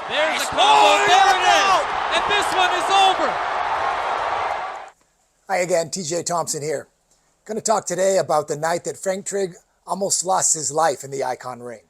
There's the combo. There it is. And this one is over. Hi again, TJ Thompson here. Going to talk today about the night that Frank Trigg almost lost his life in the Icon ring.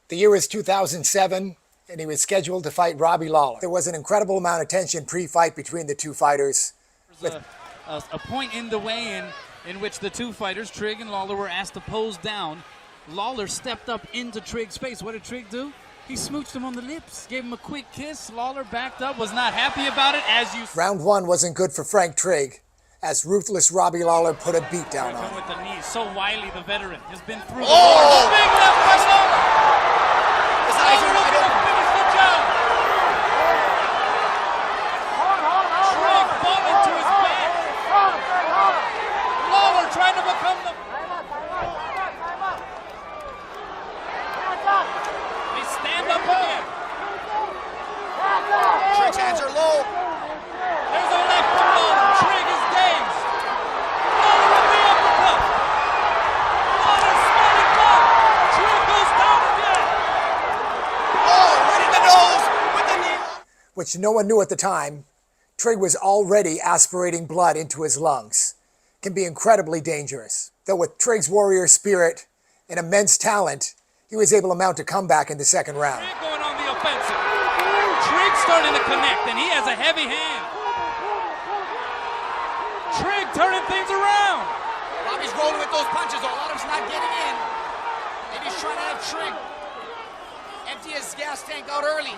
The year was 2007, and he was scheduled to fight Robbie Lawler. There was an incredible amount of tension pre-fight between the two fighters. There's a point in the weigh-in in which the two fighters, Trigg and Lawler, were asked to pose down. Lawler stepped up into Trigg's face. What did Trigg do? He smooched him on the lips, gave him a quick kiss. Lawler backed up, was not happy about it, as you... Round one wasn't good for Frank Trigg, as ruthless Robbie Lawler put a beat down on him. With the knees. So wily, the veteran, has been through the big left by Lawler. His eyes are wide open. Finish the job. Trigg falling to his back. Lawler trying to become the... They stand up again. Trigg's hands are low. There's a left from Lawler. Trigg is dazed. Lawler with the uppercut. Lawler smelling blood. Trigg goes down again. Oh, right in the nose with the knee. Which no one knew at the time, Trigg was already aspirating blood into his lungs. Can be incredibly dangerous. Though with Trigg's warrior spirit and immense talent, he was able to mount a comeback in the second round. Trigg going on the offensive. Trigg starting to connect, and he has a heavy hand. Trigg turning things around. Robbie's rolling with those punches. A lot of them's not getting in. And he's trying to have Trigg empty his gas tank out early.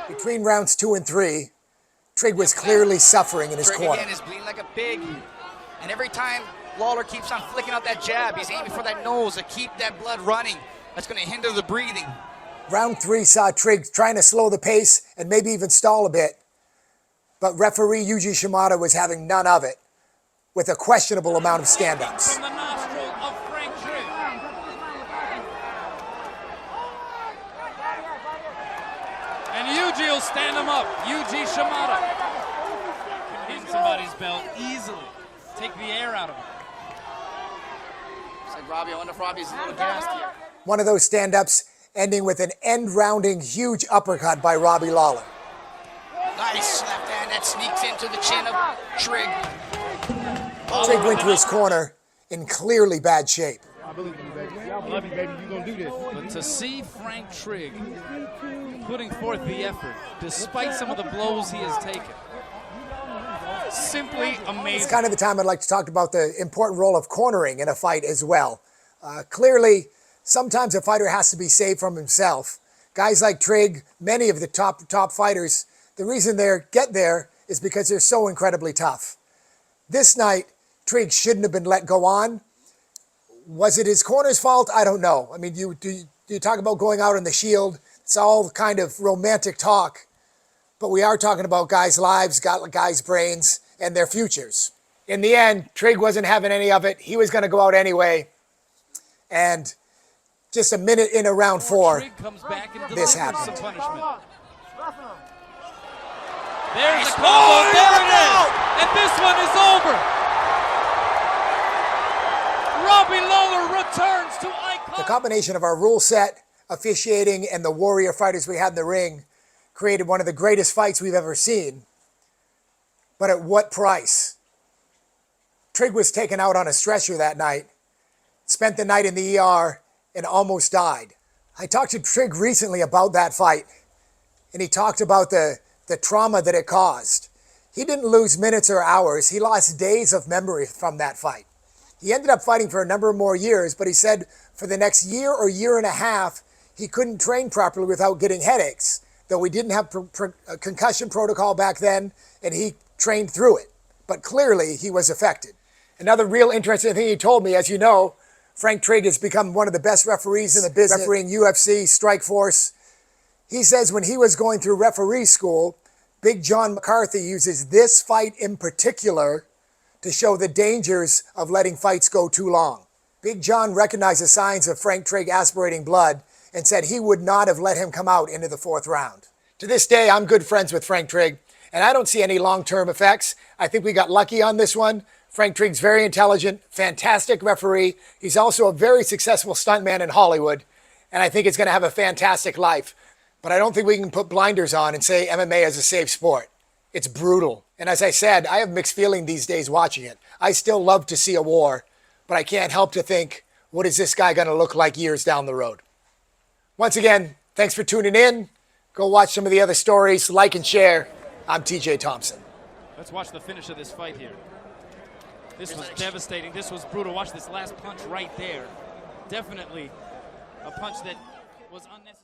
Between rounds 2 and 3, Trigg was clearly suffering in his Trigg corner. again is bleeding like a pig. And every time Lawler keeps on flicking out that jab, he's aiming for that nose to keep that blood running. That's going to hinder the breathing. Round 3 saw Trigg trying to slow the pace and maybe even stall a bit. But referee Yuji Shimada was having none of it, with a questionable amount of stand-ups. From the nostril of Frank Trigg. And Yuji will stand him up. Yuji Shimada. Can hit somebody's belt easily. Take the air out of him. It's like Robbie, I wonder if Robbie's a little gassed here. One of those stand-ups ending with an end-rounding huge uppercut by Robbie Lawler. Nice left hand that sneaks into the chin of Trigg. Trigg went to his corner in clearly bad shape. I believe in you, baby. I believe you, baby. You're going to do this. But to see Frank Trigg putting forth the effort, despite some of the blows he has taken, simply amazing. It's kind of the time I'd like to talk about the important role of cornering in a fight as well. Clearly, sometimes a fighter has to be saved from himself. Guys like Trigg, many of the top fighters, the reason they get there is because they're so incredibly tough. This night, Trigg shouldn't have been let go on. Was it his corner's fault? I don't know. I mean, you talk about going out on the shield. It's all kind of romantic talk. But we are talking about guys' lives, guys' brains, and their futures. In the end, Trigg wasn't having any of it. He was going to go out anyway. And just a minute into round 4, Trigg comes back and this delivers happened. some punishment. There's the combo. There it is. And this one is over. Robbie Lawler returns to Icon. The combination of our rule set, officiating, and the warrior fighters we had in the ring created one of the greatest fights we've ever seen. But at what price? Trigg was taken out on a stretcher that night, spent the night in the ER, and almost died. I talked to Trigg recently about that fight, and he talked about the trauma that it caused. He didn't lose minutes or hours. He lost days of memory from that fight. He ended up fighting for a number of more years, but he said for the next year or year and a half, he couldn't train properly without getting headaches, though we didn't have a concussion protocol back then, and he trained through it. But clearly, he was affected. Another real interesting thing he told me, as you know, Frank Trigg has become one of the best referees in the business, refereeing UFC, Strikeforce. He says when he was going through referee school, Big John McCarthy uses this fight in particular to show the dangers of letting fights go too long. Big John recognized the signs of Frank Trigg aspirating blood and said he would not have let him come out into the 4th round. To this day, I'm good friends with Frank Trigg, and I don't see any long-term effects. I think we got lucky on this one. Frank Trigg's very intelligent, fantastic referee. He's also a very successful stuntman in Hollywood, and I think he's going to have a fantastic life. But I don't think we can put blinders on and say MMA is a safe sport. It's brutal. And as I said, I have mixed feeling these days watching it. I still love to see a war, but I can't help to think, what is this guy going to look like years down the road? Once again, thanks for tuning in. Go watch some of the other stories, like and share. I'm TJ Thompson. Let's watch the finish of this fight here. This was devastating. This was brutal. Watch this last punch right there. Definitely a punch that was unnecessary.